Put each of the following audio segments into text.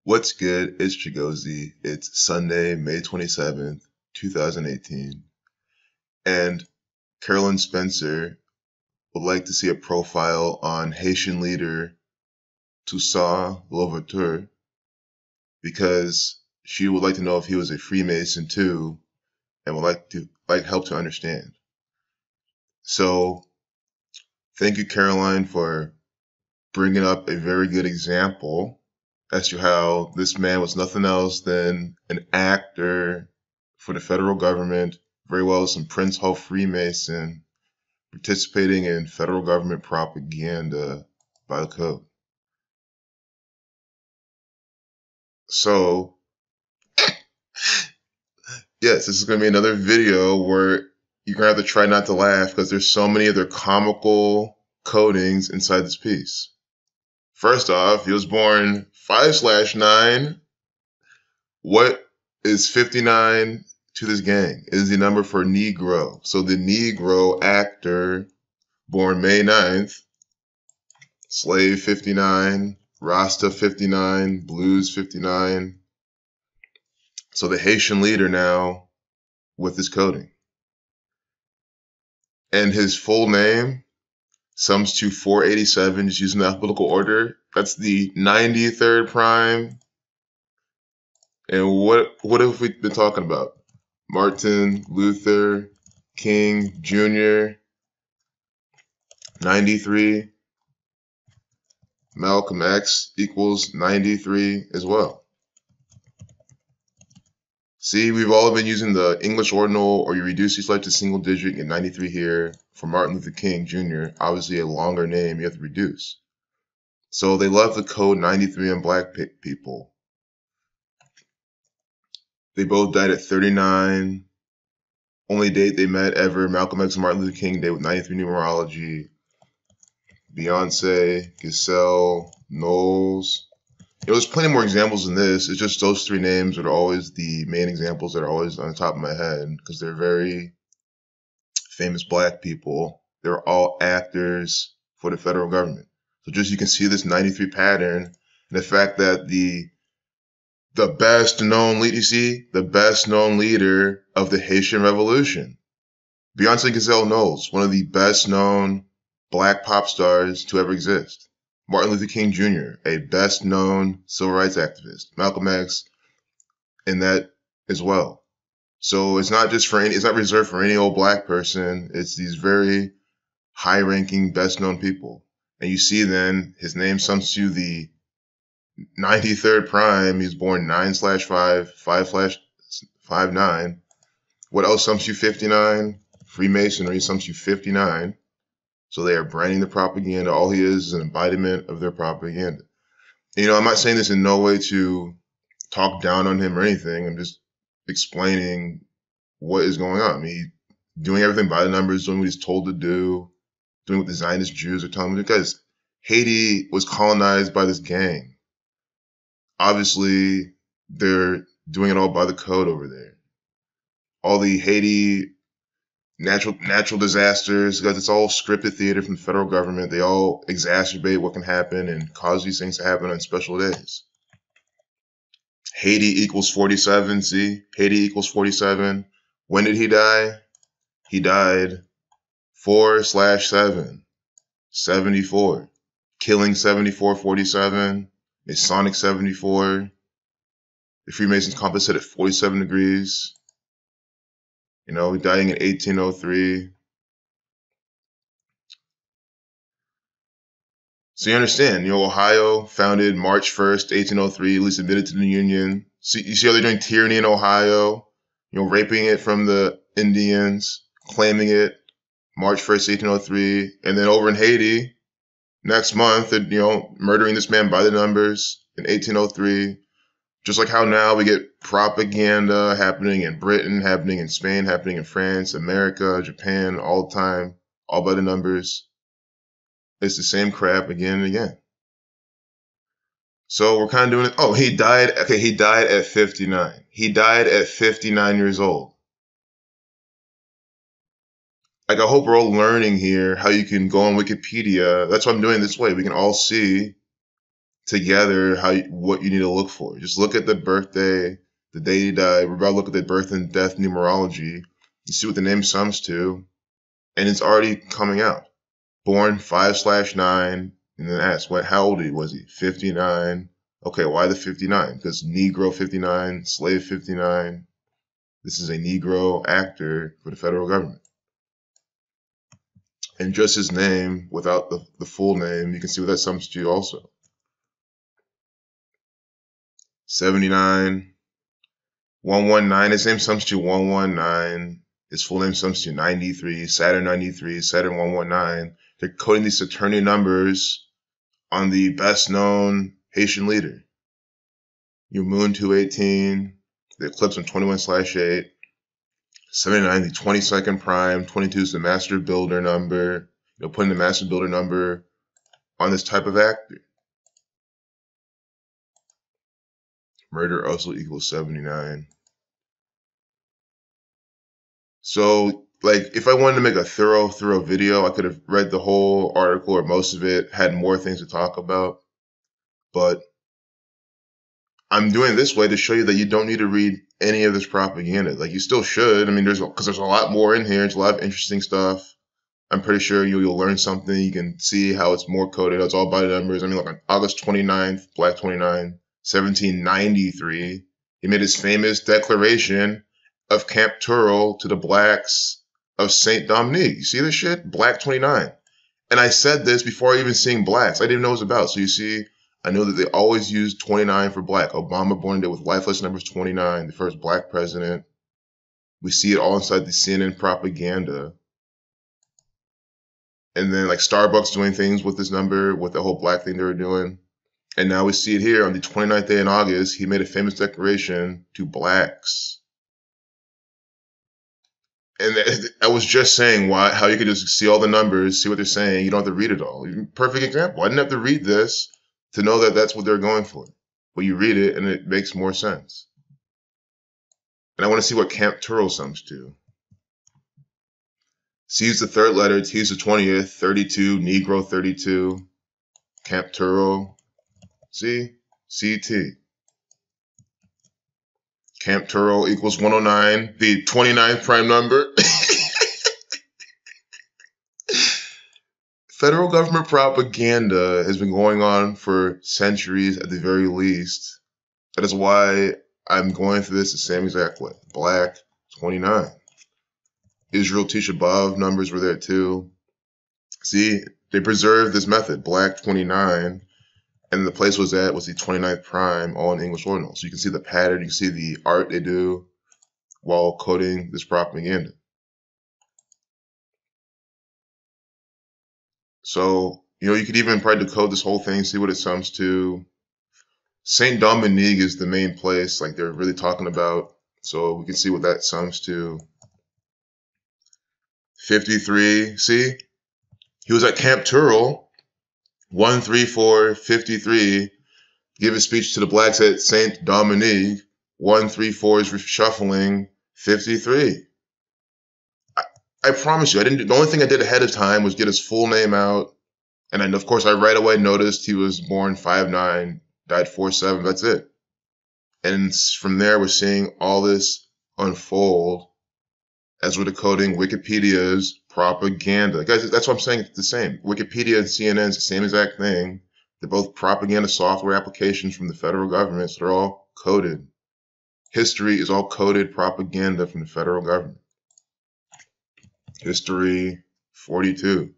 What's good? It's Chigozie. It's Sunday, May 27th, 2018. And Carolyn Spencer would like to see a profile on Haitian leader Toussaint Louverture because she would like to know if he was a Freemason too and would like help to understand. So thank you, Caroline, for bringing up a very good example as to how this man was nothing else than an actor for the federal government, very well some Prince Hall Freemason, participating in federal government propaganda by the code. So, yes, this is going to be another video where you're going to have to try not to laugh because there's so many other comical codings inside this piece. First off, he was born 5/9. What is 59 to this gang? It is the number for Negro. So the Negro actor born May 9th, Slave 59, Rasta 59, Blues 59. So the Haitian leader now with this coding. And his full name sums to 487, just using the alphabetical order. That's the 93rd prime. And what have we been talking about? Martin Luther King Jr., 93. Malcolm X equals 93 as well. See, we've all been using the English ordinal, or you reduce each letter to single digit, get 93 here. For Martin Luther King Jr., obviously a longer name, you have to reduce. So they love the code 93 on black people. They both died at 39. Only date they met ever, Malcolm X and Martin Luther King Day with 93 numerology. Beyonce, Giselle, Knowles. There's plenty more examples than this. It's just those three names are always the main examples that are always on the top of my head because they're very famous black people. They're all actors for the federal government. So just you can see this 93 pattern and the fact that the best known leader, you see, the best known leader of the Haitian Revolution, Beyonce Giselle Knowles, one of the best known black pop stars to ever exist. Martin Luther King Jr., a best known civil rights activist. Malcolm X, and that as well. So it's not just for it's not reserved for any old black person. It's these very high ranking, best known people. And you see then his name sums to the 93rd prime. He's born 9/5, 5/59. What else sums to 59? Freemasonry sums to 59. So they are branding the propaganda. All he is an embodiment of their propaganda. And, I'm not saying this in no way to talk down on him or anything. I'm just explaining what is going on. I mean, he's doing everything by the numbers, doing what he's told to do, doing what the Zionist Jews are telling him. Because Haiti was colonized by this gang. Obviously, they're doing it all by the code over there. All the Haiti natural disasters, because it's all scripted theater from the federal government. They all exacerbate what can happen and cause these things to happen on special days. Haiti equals 47, see? Haiti equals 47. When did he die? He died 4/7, 74. Killing 74/47, Masonic 74. The Freemasons compass it at 47 degrees. Dying in 1803. So you understand, Ohio founded March 1st, 1803, at least admitted to the Union. So you see how they're doing tyranny in Ohio, raping it from the Indians, claiming it March 1st, 1803. And then over in Haiti, next month, murdering this man by the numbers in 1803. Just like how now we get propaganda happening in Britain, happening in Spain, happening in France, America, Japan, all the time, all by the numbers. It's the same crap again and again. So we're kind of doing it. Oh, he died. Okay, he died at 59. He died at 59 years old. Like, I hope we're all learning here how you can go on Wikipedia. That's why I'm doing it this way. We can all see together what you need to look for. Just look at the birthday, the day he died. We're about to look at the birth and death numerology. You see what the name sums to, and it's already coming out. Born 5/9, and then ask, how old was he? 59. Okay, why the 59? Because Negro 59, slave 59. This is a Negro actor for the federal government. And just his name, without the full name, you can see what that sums to also. 79, 119, his name sums to 119. His full name sums to 93, Saturn 93, Saturn 119. They're coding these Saturnian numbers on the best known Haitian leader. Your moon 218, the eclipse on 21/8, 79, the 22nd prime, 22 is the master builder number. Putting the master builder number on this type of actor. Murder also equals 79. So, like, if I wanted to make a thorough video, I could have read the whole article or most of it, had more things to talk about. But I'm doing it this way to show you that you don't need to read any of this propaganda. Like, you still should. I mean, because there's a lot more in here. There's a lot of interesting stuff. I'm pretty sure you'll learn something. You can see how it's more coded. It's all by the numbers. I mean, like on August 29th, Black 29, 1793, he made his famous declaration of Camp Turrell to the blacks of Saint Dominique. You see this shit? Black 29. And I said this before even seeing blacks. I didn't even know what it was about. So you see, I know that they always use 29 for black. Obama born there with lifeless numbers 29, the first black president. We see it all inside the CNN propaganda. And then like Starbucks doing things with this number, with the whole black thing they were doing. And now we see it here on the 29th day in August. He made a famous declaration to blacks. And I was just saying how you could just see all the numbers, see what they're saying. You don't have to read it all. Perfect example. I didn't have to read this to know that that's what they're going for. But you read it and it makes more sense. And I want to see what Camp Turrell sums to. C is the third letter, T is the 20th, 32, Negro 32, Camp Turrell, C, CT. Camp Turrell equals 109, the 29th prime number. Federal government propaganda has been going on for centuries at the very least. That is why I'm going through this the same exact way. Black 29. Israel Tisha B'Av numbers were there too. See, they preserved this method, Black 29, and the place was the 29th prime, all in English ordinal. So you can see the pattern, you can see the art they do while coding this propaganda. So, you could even try to decode this whole thing, see what it sums to. Saint Dominique is the main place, like they're really talking about. So we can see what that sums to. 53, see? He was at Camp Turrell, 134, 53, give a speech to the blacks at Saint Dominique, 134 is reshuffling, 53. I promise you, the only thing I did ahead of time was get his full name out. And then, of course, I right away noticed he was born 5'9", died 4'7", that's it. And from there, we're seeing all this unfold as we're decoding Wikipedia's propaganda. Guys, that's what I'm saying, it's the same. Wikipedia and CNN is the same exact thing. They're both propaganda software applications from the federal government, so they're all coded. History is all coded propaganda from the federal government. History 42.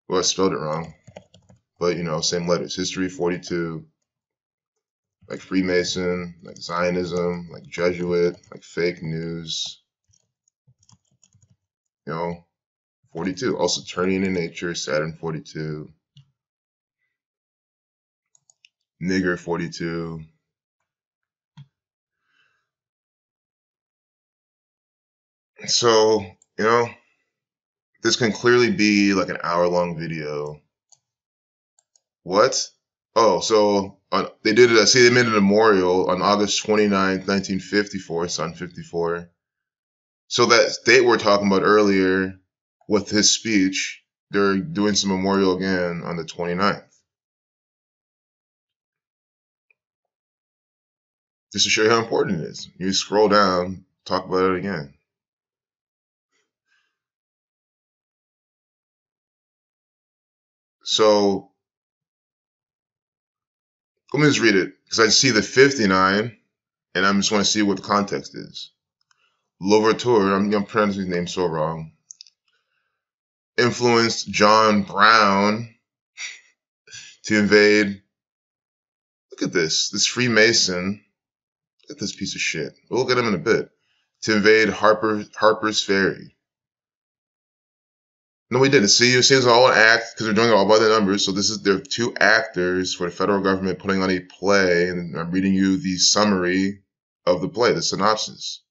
Well, I spelled it wrong, but same letters. History 42. Like Freemason, like Zionism, like Jesuit, like fake news. 42. Also Saturnian in nature, Saturn 42. Nigger 42. So, this can clearly be like an hour-long video. What? Oh, so they did it. See, they made a memorial on August 29th, 1954, Sun 54. So that date we're talking about earlier with his speech, they're doing some memorial again on the 29th. Just to show you how important it is. You scroll down, talk about it again. So let me just read it, because I see the 59, and I just want to see what the context is. Louverture, I'm pronouncing his name so wrong, influenced John Brown to invade. Look at this Freemason. Look at this piece of shit. We'll look at him in a bit. To invade Harper's Ferry. No, we didn't. See, it seems all an act, because they're doing it all by the numbers. So there are two actors for the federal government putting on a play, and I'm reading you the summary of the play, the synopsis.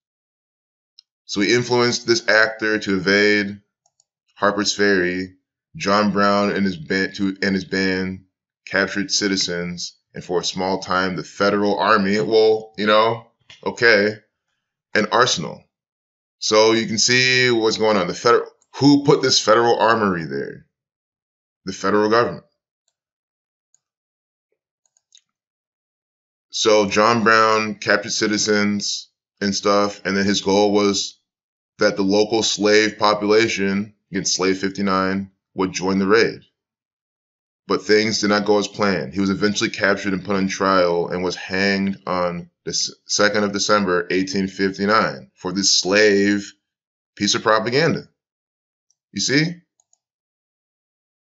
So he influenced this actor to invade Harper's Ferry. John Brown and his band captured citizens, and for a small time, the federal army. Well, okay, an arsenal. So you can see what's going on. Who put this federal armory there? The federal government. So John Brown captured citizens and stuff, and then his goal was that the local slave population, against Slave 59, would join the raid. But things did not go as planned. He was eventually captured and put on trial and was hanged on the 2nd of December, 1859, for this slave piece of propaganda. You see?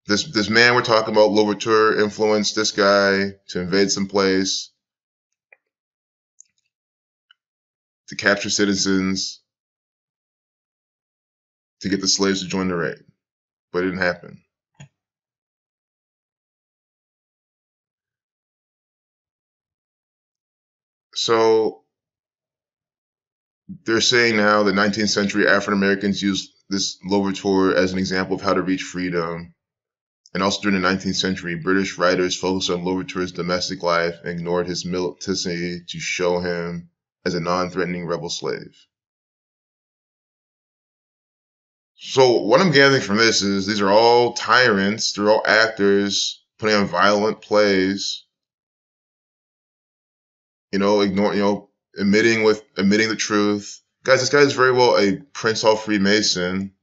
This man we're talking about, Louverture, influenced this guy to invade some place, to capture citizens, to get the slaves to join the raid. But it didn't happen. So they're saying now that 19th century African Americans used this Louverture as an example of how to reach freedom. And also during the 19th century, British writers focused on Louverture's domestic life and ignored his militancy to show him as a non-threatening rebel slave. So what I'm gathering from this is these are all tyrants, they're all actors putting on violent plays, admitting the truth. Guys, this guy is very well a Prince Hall Freemason,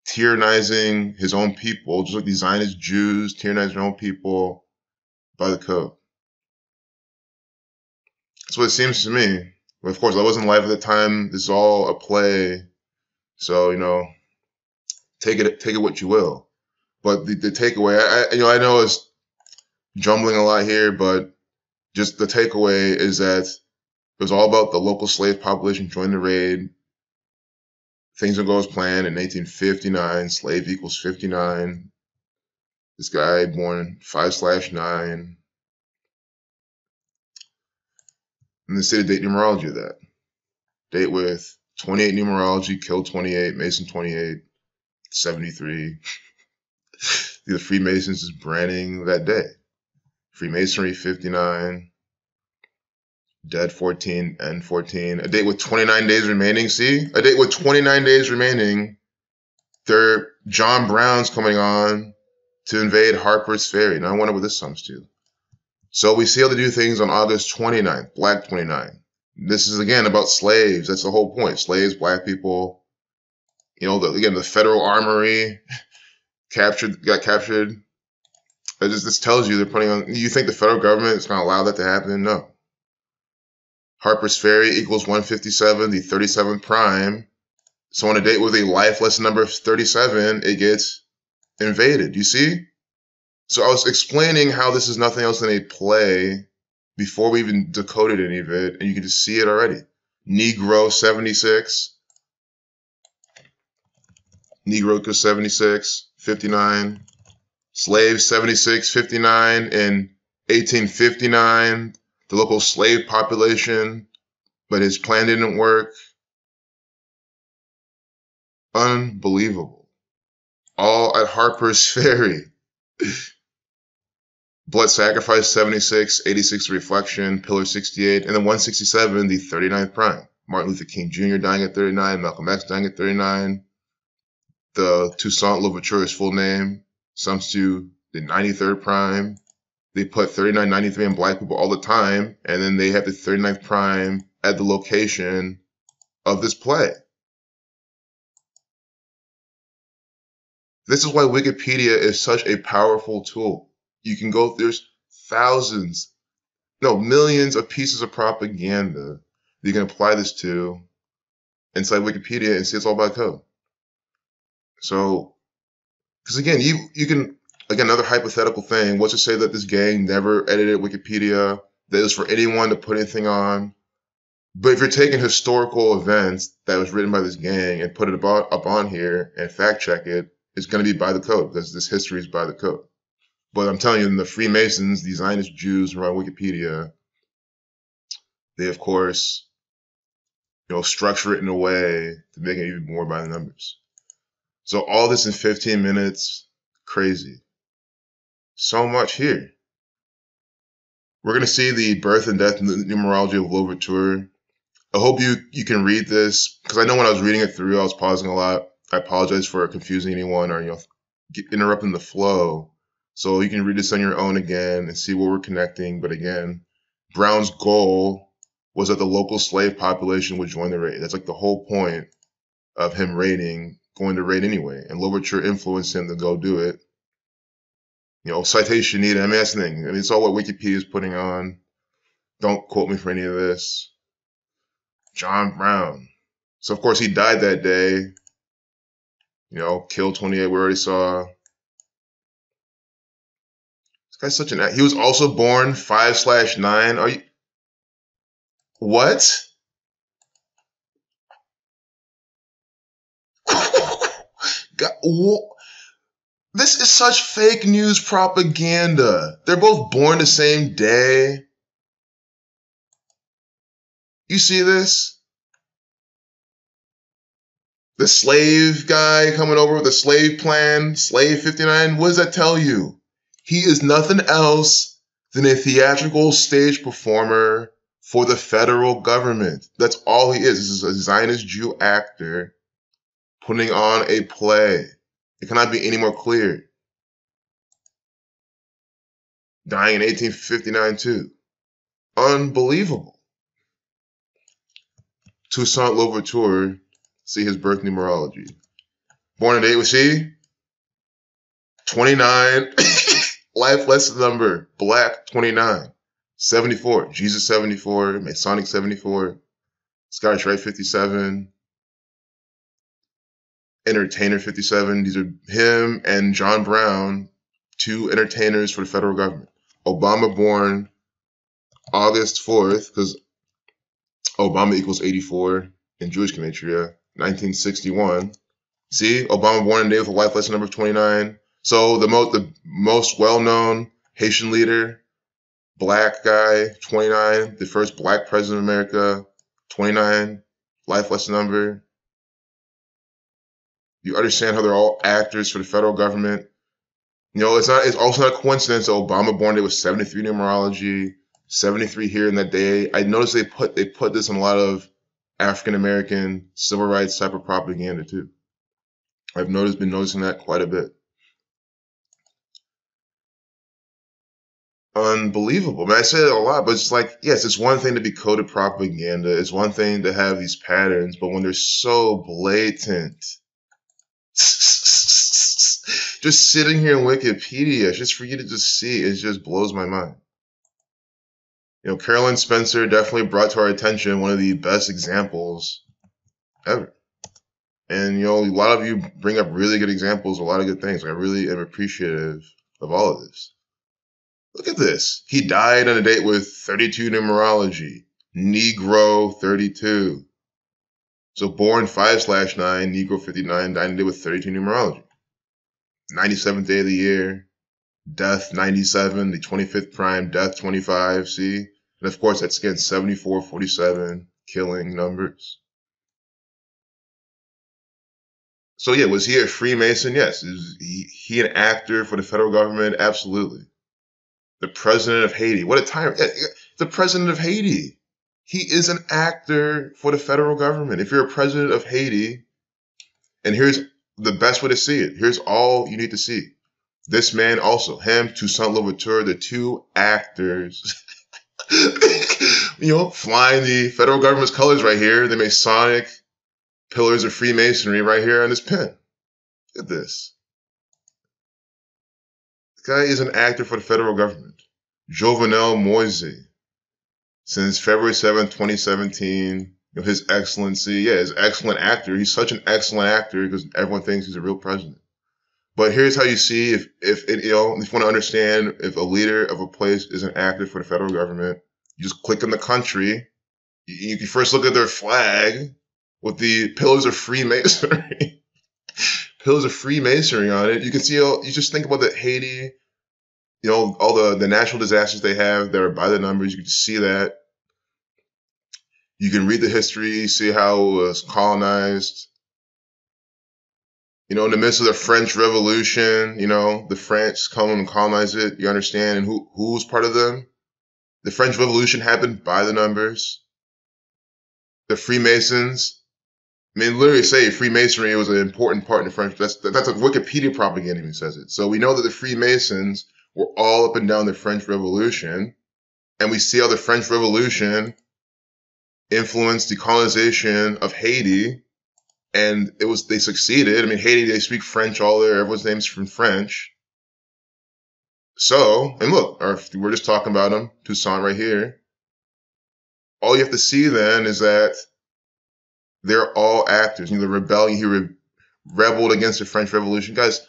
tyrannizing his own people, just like these Zionist Jews tyrannize their own people by the code. That's what it seems to me. But of course, I wasn't live at the time. This is all a play. So, take it what you will. But the takeaway, I know it's jumbling a lot here, but just the takeaway is that it was all about the local slave population joining the raid. Things don't go as planned. In 1859, slave equals 59. This guy born 5/9. And the city date numerology of that. Date with 28 numerology, killed 28, Mason 28, 73. The Freemasons is branding that day. Freemasonry 59. Dead 14, and 14. A date with 29 days remaining. See? A date with 29 days remaining. John Brown's coming on to invade Harper's Ferry. Now I wonder what this sums to. So we see how they do things on August 29th, Black 29. This is again about slaves. That's the whole point. Slaves, black people. The federal armory got captured. This tells you they're putting on. You think the federal government is going to allow that to happen? No. Harper's Ferry equals 157, the 37th prime. So on a date with a lifeless number of 37, it gets invaded. You see? So I was explaining how this is nothing else than a play before we even decoded any of it, and you can just see it already. Negro 76. Negro equals 76, 59. Slave 76, 59 in 1859. The local slave population, but his plan didn't work. Unbelievable. All at Harper's Ferry. Blood Sacrifice 76, 86 Reflection, Pillar 68, and then 167, the 39th prime. Martin Luther King Jr. dying at 39, Malcolm X dying at 39. The Toussaint Louverture, his full name, sums to the 93rd prime. they put 3993 on black people all the time, and then they have the 39th prime at the location of this play. This is why Wikipedia is such a powerful tool. You can go, there's millions of pieces of propaganda that you can apply this to inside Wikipedia and see it's all about code. So, because again, you can, again, another hypothetical thing, what's to say that this gang never edited Wikipedia, that it was for anyone to put anything on? But if you're taking historical events that was written by this gang and put it up on here and fact check it, it's going to be by the code because this history is by the code. But I'm telling you, in the Freemasons, the Zionist Jews who are on Wikipedia, they, of course, structure it in a way to make it even more by the numbers. So all this in 15 minutes, crazy. So much here. We're going to see the birth and death numerology of Louverture. I hope you can read this, because I know when I was reading it through, I was pausing a lot. I apologize for confusing anyone or interrupting the flow. So you can read this on your own again and see where we're connecting. But again, Brown's goal was that the local slave population would join the raid. That's like the whole point of him going to raid anyway. And Louverture influenced him to go do it. Citation needed. I mean, that's the thing. I mean, it's all what Wikipedia is putting on. Don't quote me for any of this. John Brown. So, of course, he died that day. Killed 28, we already saw. This guy's such he was also born 5/9. Are you? What? God, this is such fake news propaganda. They're both born the same day. You see this? The slave guy coming over with a slave plan, slave 59, what does that tell you? He is nothing else than a theatrical stage performer for the federal government. That's all he is. This is a Zionist Jew actor putting on a play. It cannot be any more clear. Dying in 1859 too. Unbelievable. Toussaint Louverture. See his birth numerology. Born in date, we see 29, life lesson number, black 29, 74, Jesus 74, Masonic 74, Scottish Rite 57, Entertainer 57. These are him and John Brown, two entertainers for the federal government. Obama born August 4th, because Obama equals 84 in Jewish gematria. 1961. See, Obama born in day with a life lesson number 29. So the most well-known Haitian leader, black guy, 29. The first black president of America, 29. Life lesson number. You understand how they're all actors for the federal government. It's also not a coincidence that Obama born day with 73 numerology, 73 here in that day. I noticed they put this in a lot of African-American civil rights type of propaganda too. I've been noticing that quite a bit. Unbelievable. I mean, I say it a lot, but it's like, yes, it's one thing to be coded propaganda. It's one thing to have these patterns, but when they're so blatant, just sitting here in Wikipedia, just for you to just see, it just blows my mind. Carolyn Spencer definitely brought to our attention one of the best examples ever. And, a lot of you bring up really good examples, a lot of good things. I really am appreciative of all of this. Look at this. He died on a date with 32 numerology, Negro 32. So born 5/9, Negro 59, died on a date with 32 numerology. 97th day of the year, death 97, the 25th prime, death 25, see? And of course, that's again 74, 47, killing numbers. So yeah, was he a Freemason? Yes. Is he an actor for the federal government? Absolutely. The president of Haiti. What a time. The president of Haiti. He is an actor for the federal government. If you're a president of Haiti, and here's the best way to see it. Here's all you need to see. This man also, him, Toussaint Louverture, the two actors, flying the federal government's colors right here, the Masonic pillars of Freemasonry right here on this pin. Look at this. The guy is an actor for the federal government. Jovenel Moise. Since February 7th, 2017, His Excellency, his excellent actor. He's such an excellent actor because everyone thinks he's a real president. But here's how you see if you want to understand if a leader of a place is an actor for the federal government. You just click on the country. You can first look at their flag with the pillars of Freemasonry, pillars of Freemasonry on it. You can see. You just think about that Haiti. All the natural disasters they have that are by the numbers. You can just see that. You can read the history, see how it was colonized. In the midst of the French Revolution, the French come and colonize it. You understand? And who was part of them? The French Revolution happened by the numbers. The Freemasons, literally say Freemasonry was an important part in the French. That's a Wikipedia propaganda even says it. So we know that the Freemasons were all up and down the French Revolution. And we see how the French Revolution influenced the colonization of Haiti. And they succeeded. Haiti, they speak French all there. Everyone's name's from French. So, and look, we're just talking about him, Toussaint right here. All you have to see then is that they're all actors. The rebellion, he rebelled against the French Revolution. Guys,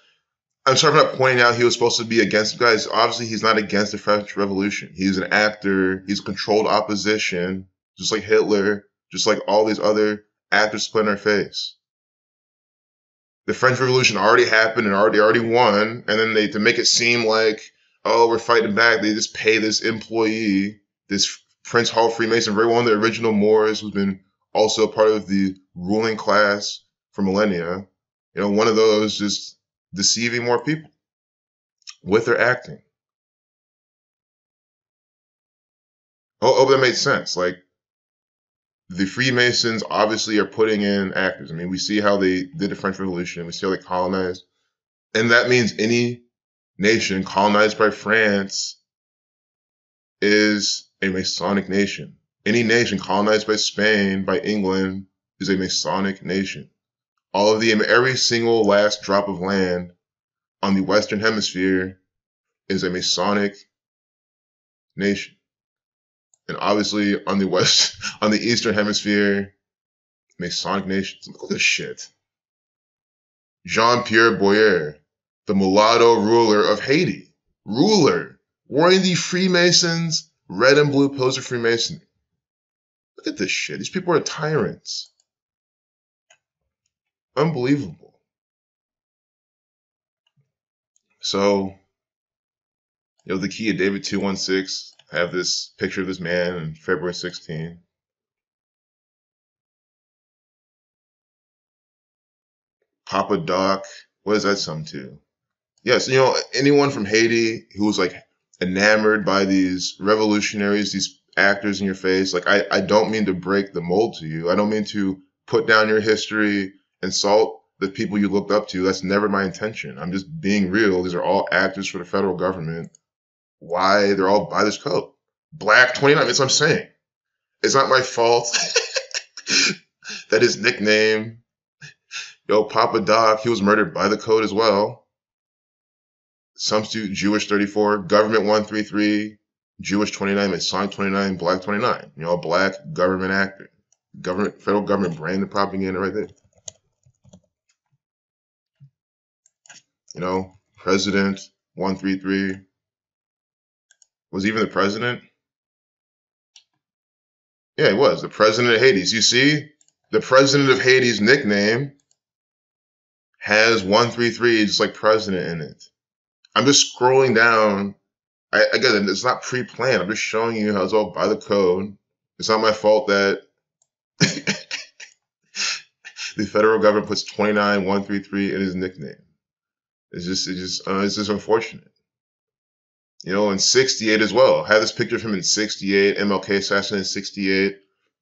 I'm sorry for not pointing out he was supposed to be against. Guys, obviously he's not against the French Revolution. He's an actor. He's controlled opposition, just like Hitler, just like all these other actors put in our face. The French Revolution already happened and already won, and then to make it seem like, oh, we're fighting back, they just pay this employee, this Prince Hall Freemason, one of the original Moors, who's been also a part of the ruling class for millennia. One of those just deceiving more people with their acting. Oh, that made sense. Like, the Freemasons obviously are putting in actors. We see how they did the French Revolution. We see how they colonized. And that means any nation colonized by France is a Masonic nation. Any nation colonized by Spain, by England, is a Masonic nation. Every single last drop of land on the Western Hemisphere is a Masonic nation. And obviously on the Eastern Hemisphere, Masonic nations. Look at this shit. Jean-Pierre Boyer, the mulatto ruler of Haiti. Ruler, wearing the Freemasons, red and blue pillars of Freemasonry. Look at this shit. These people are tyrants. Unbelievable. So, the key of David 216. I have this picture of this man on February 16. Papa Doc, what does that sum to? Yes, anyone from Haiti who was like enamored by these revolutionaries, these actors in your face, like I don't mean to break the mold to you. I don't mean to put down your history, insult the people you looked up to. That's never my intention. I'm just being real. These are all actors for the federal government. Why? They're all by this code. Black 29, that's what I'm saying. It's not my fault that his nickname, Papa Doc, he was murdered by the code as well. Substitute Jewish 34, government 133, Jewish 29, Masonic 29, black 29. Black government actor. Federal government branded propaganda right there. President 133. Was he even the president? Yeah, he was. The president of Haiti. You see, the president of Haiti's nickname has 133, just like president in it. I'm just scrolling down. Again, it's not pre-planned. I'm just showing you how it's all by the code. It's not my fault that the federal government puts 29, 133 in his nickname. It's just unfortunate. In 68 as well. I have this picture of him in 68. MLK assassination in 68.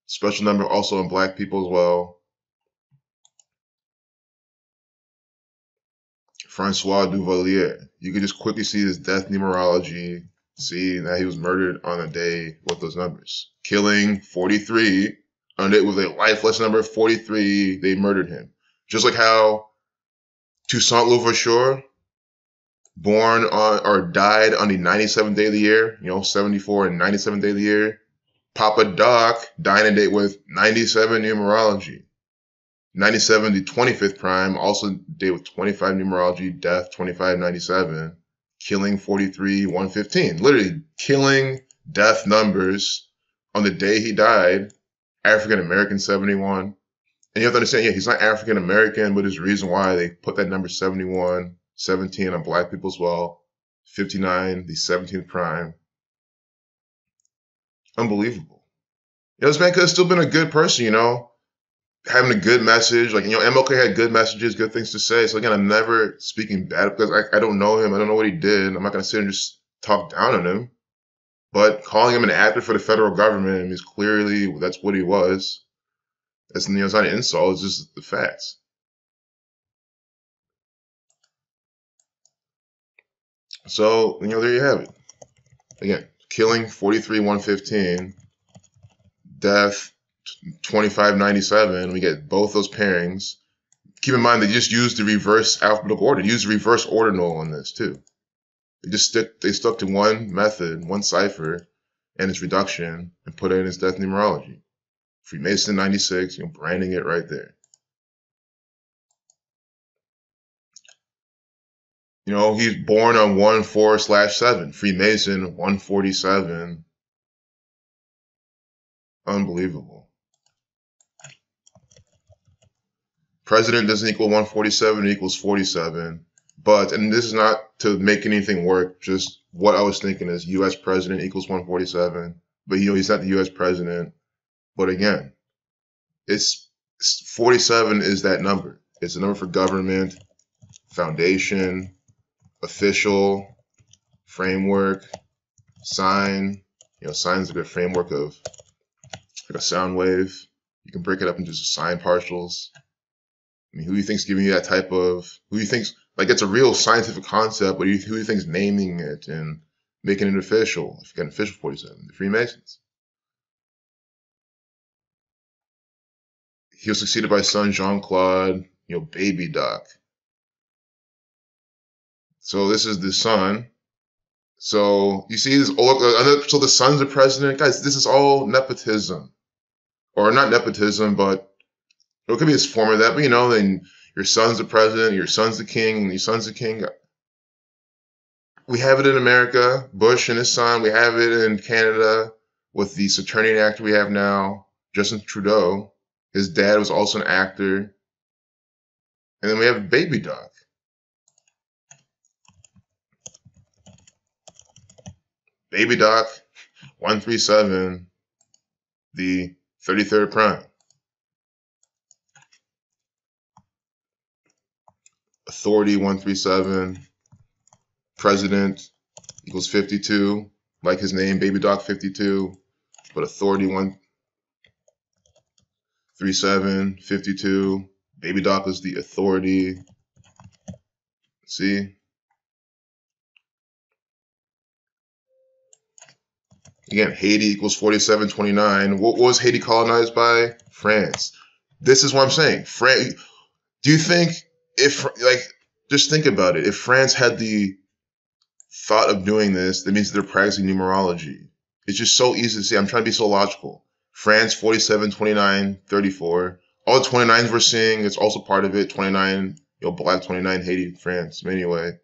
Special number also in black people as well. Francois Duvalier. You can just quickly see his death numerology, see that he was murdered on a day with those numbers. Killing 43, on it with a lifeless number 43, they murdered him. Just like how Toussaint Louverture, born on or died on the 97th day of the year, 74 and 97th day of the year. Papa Doc dying a date with 97 numerology. 97, the 25th prime, also date with 25 numerology, death 2597, killing 43, 115. Literally killing death numbers on the day he died, African American 71. And you have to understand, he's not African American, but there's a reason why they put that number 71, 17 on black people as well. 59, the 17th prime. Unbelievable. This man could have still been a good person, having a good message. Like, MLK had good messages, good things to say. So again, I'm never speaking bad because I don't know him. I don't know what he did. I'm not going to sit and just talk down on him. But calling him an actor for the federal government means clearly that's what he was. It's not an insult. It's just the facts. So, there you have it. Again, killing 43, 115, death 2597. We get both those pairings. Keep in mind they just used the reverse alphabetical order. They used the reverse ordinal on this too. They stuck to one method, one cipher, and its reduction, and put it in its death numerology. Freemason 96, branding it right there. He's born on 1/4/7. Freemason 147. Unbelievable. President doesn't equal 147, it equals 47. But, and this is not to make anything work, just what I was thinking is U.S. president equals 147. But, he's not the U.S. president. But again, 47 is that number. It's a number for government, foundation, official, framework, sign. Sign's a good framework of like a sound wave. You can break it up into just sign partials. Who do you think's giving you that type of, who do you think's, it's a real scientific concept, but who do you think's naming it and making it official? If you got an official 47, the Freemasons. He was succeeded by son Jean-Claude, Baby Doc. So this is the son. So you see this, so the son's the president. Guys, this is all nepotism. Or not nepotism, but it could be a form of that. But then your son's the president, your son's the king, and your son's the king. We have it in America, Bush and his son. We have it in Canada with the Saturnian actor we have now, Justin Trudeau. His dad was also an actor. And then we have Baby Doc. Baby Doc, 137, the 33rd prime. Authority, 137. President equals 52. Like his name, Baby Doc, 52. But authority, 137, 52. Baby Doc is the authority. See? Again, Haiti equals 4729. What was Haiti colonized by? France. This is what I'm saying. Do you think just think about it. If France had the thought of doing this, that means they're practicing numerology. It's just so easy to see. I'm trying to be so logical. France, 47, 29, 34. All the 29s we're seeing, it's also part of it. 29, black 29, Haiti, France. Anyway,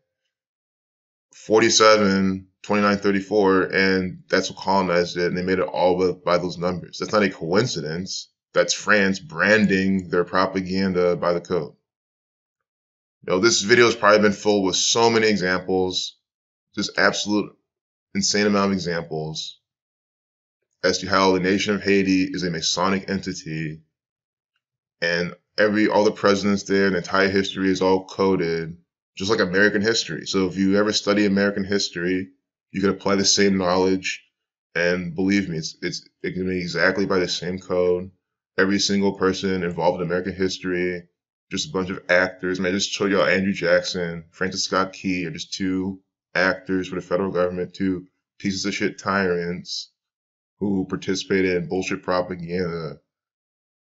47, 29, 34, and that's what colonized it, and they made it all by those numbers. That's not a coincidence. That's France branding their propaganda by the code. This video has probably been filled with so many examples, just absolute insane amount of examples as to how the nation of Haiti is a Masonic entity, and all the presidents there, the entire history is all coded, just like American history. So if you ever study American history, you can apply the same knowledge, and believe me, it can be exactly by the same code. Every single person involved in American history just a bunch of actors. I mean, I just showed y'all Andrew Jackson, Francis Scott Key are just two actors for the federal government, two pieces of shit tyrants who participated in bullshit propaganda.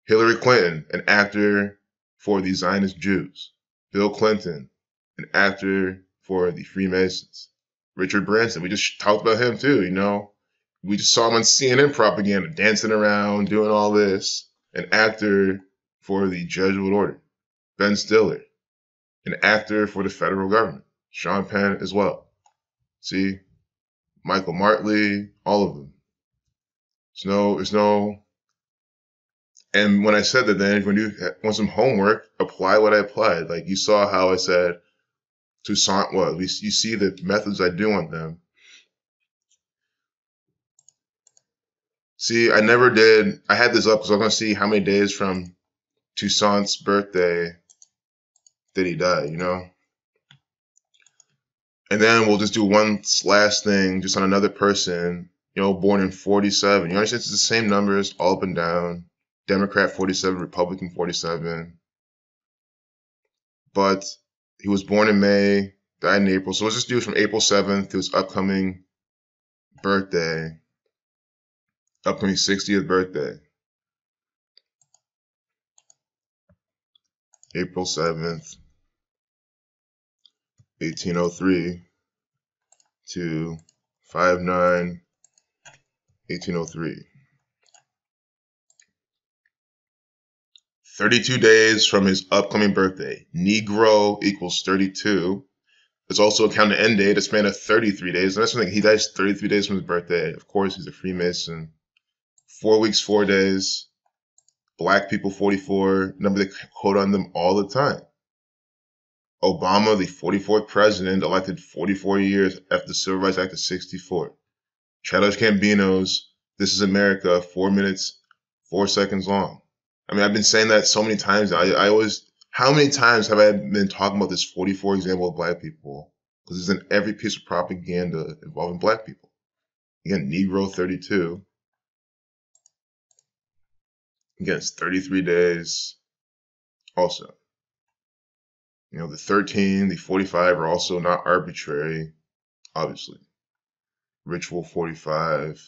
Hillary Clinton, an actor for the Zionist Jews. Bill Clinton, an actor for the Freemasons. Richard Branson, we just talked about him too, you know. We just saw him on CNN propaganda, dancing around, doing all this. An actor for the Jesuit order. Ben Stiller, an actor for the federal government. Sean Penn as well. See? Michael Martley, all of them. There's no, and when I said that, then when you want some homework, apply what I applied. Like you saw how I said Toussaint was. You see the methods I do on them. See, I never did. I had this up because I was going to see how many days from Toussaint's birthday did he die, you know? And then we'll just do one last thing just on another person, you know, born in 47. You understand? It's the same numbers all up and down. Democrat 47, Republican 47. But he was born in May, died in April. So let's just do it from April 7th to his upcoming birthday. Upcoming 60th birthday. April 7th, 1803 to 5/9/1803. 32 days from his upcoming birthday. Negro equals 32. There's also a count to end date, a span of 33 days. And that's something he dies 33 days from his birthday. Of course, he's a Freemason. 4 weeks, 4 days. Black people, 44. Remember, they quote on them all the time. Obama, the 44th president, elected 44 years after the Civil Rights Act of 64. Childish Gambino's This Is America, 4 minutes, 4 seconds long. I mean, I've been saying that so many times. I always, how many times have I been talking about this 44 example of black people? Because it's in every piece of propaganda involving black people. Again, Negro 32. Again, it's 33 days. Also, you know, the 13, the 45 are also not arbitrary, obviously. Ritual 45,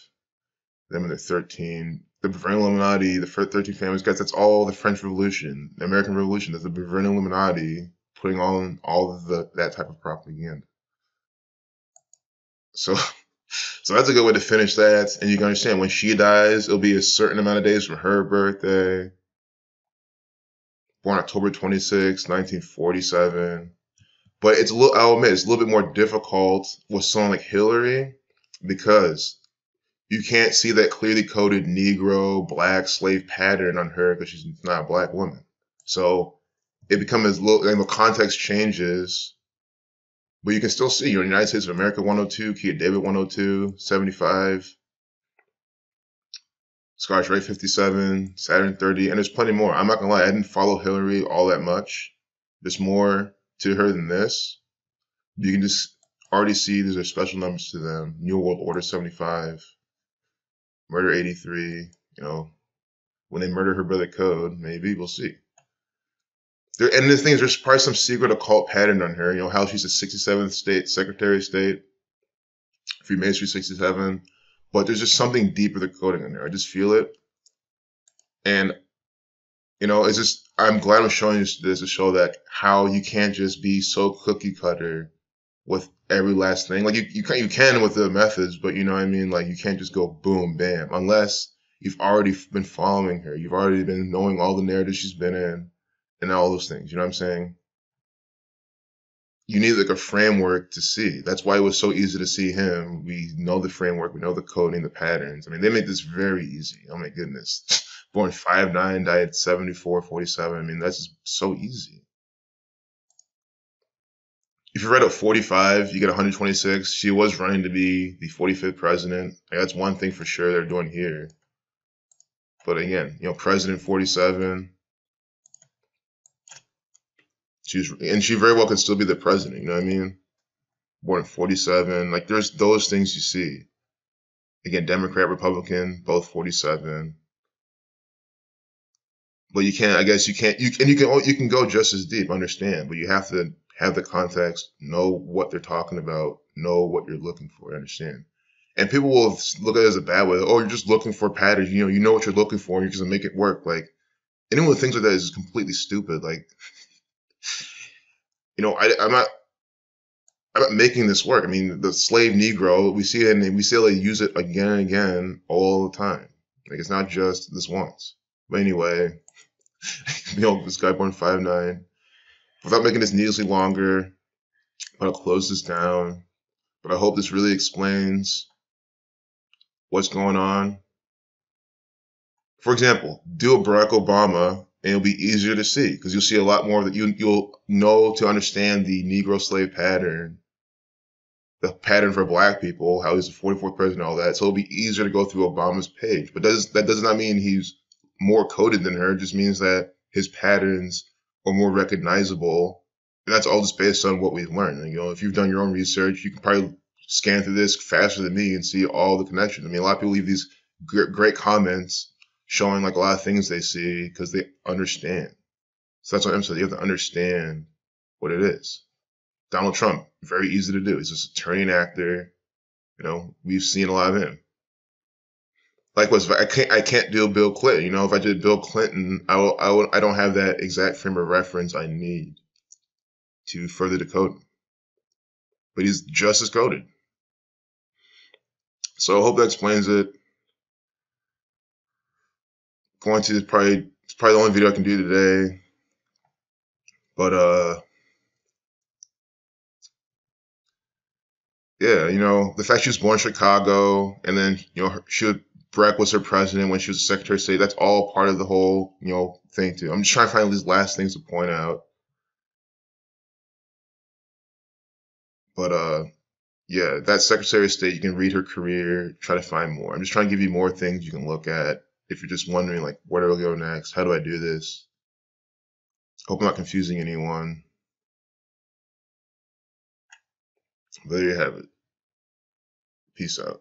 them in the 13. The Bavarian Illuminati, the 13 families, guys, that's all the French Revolution, the American Revolution. That's the Bavarian Illuminati putting on all of that type of propaganda. So that's a good way to finish that. And you can understand when she dies, it'll be a certain amount of days from her birthday. Born October 26, 1947. But it's I'll admit, it's a little bit more difficult with someone like Hillary because you can't see that clearly coded Negro, black, slave pattern on her because she's not a black woman. So it becomes a little, and the context changes, but you can still see, you know, United States of America 102, Kia David 102, 75, Scottish Rite 57, Saturn 30, and there's plenty more. I'm not gonna lie, I didn't follow Hillary all that much. There's more to her than this. You can just already see these are special numbers to them. New World Order 75. Murder 83, you know, when they murder her brother Code, maybe, we'll see. And the thing is, there's probably some secret occult pattern on her, you know, how she's the 67th state Secretary of State, Freemasonry 67, but there's just something deeper the coding in there. I just feel it. And, you know, it's just, I'm glad I'm showing you this to show that how you can't just be so cookie cutter with every last thing. Like you can with the methods, but you know what I mean? Like you can't just go boom, bam, unless you've already been following her. You've already been knowing all the narratives she's been in and all those things. You know what I'm saying? You need like a framework to see. That's why it was so easy to see him. We know the framework. We know the coding, the patterns. I mean, they made this very easy. Oh my goodness. Born 5'9", died 74, 47. I mean, that's just so easy. If you read up 45, you get 126. She was running to be the 45th president. Like, that's one thing for sure they're doing here. But again, you know, President 47. She very well could still be the president. You know what I mean? Born in 47. Like there's those things you see. Again, Democrat, Republican, both 47. But you can't. I guess you can't. You can go just as deep, understand, but you have to have the context, know what they're talking about, know what you're looking for, understand. And people will look at it as a bad way. Oh, you're just looking for patterns. You know what you're looking for, and you're just gonna make it work. Like anyone who thinks like that is completely stupid. Like I'm not making this work. I mean, the slave Negro, we see it and we see they use it again and again all the time. Like it's not just this once. But anyway, this guy born 5'9". Without making this needlessly longer, I'll close this down. But I hope this really explains what's going on. For example, do a Barack Obama, and it'll be easier to see because you'll see a lot more that you'll know to understand the Negro slave pattern, the pattern for Black people, how he's the 44th president, all that. So it'll be easier to go through Obama's page. But that does not mean he's more coded than her. It just means that his patterns are more recognizable. And that's all just based on what we've learned. And, if you've done your own research, you can probably scan through this faster than me and see all the connections. I mean, a lot of people leave these great comments showing like a lot of things they see because they understand. So that's what I'm saying. You have to understand what it is. Donald Trump, very easy to do. He's just an attorney and actor. We've seen a lot of him. Likewise, I can't do Bill Clinton. If I did Bill Clinton, I don't have that exact frame of reference I need to further decode him. But he's just as coded. So I hope that explains it. It's probably the only video I can do today. But yeah, the fact she was born in Chicago, and then Barack was her president when she was Secretary of State. That's all part of the whole thing too. I'm just trying to find these last things to point out. But yeah, that Secretary of State, you can read her career, try to find more. I'm just trying to give you more things you can look at if you're just wondering, like, where do I go next? How do I do this? Hope I'm not confusing anyone. But there you have it. Peace out.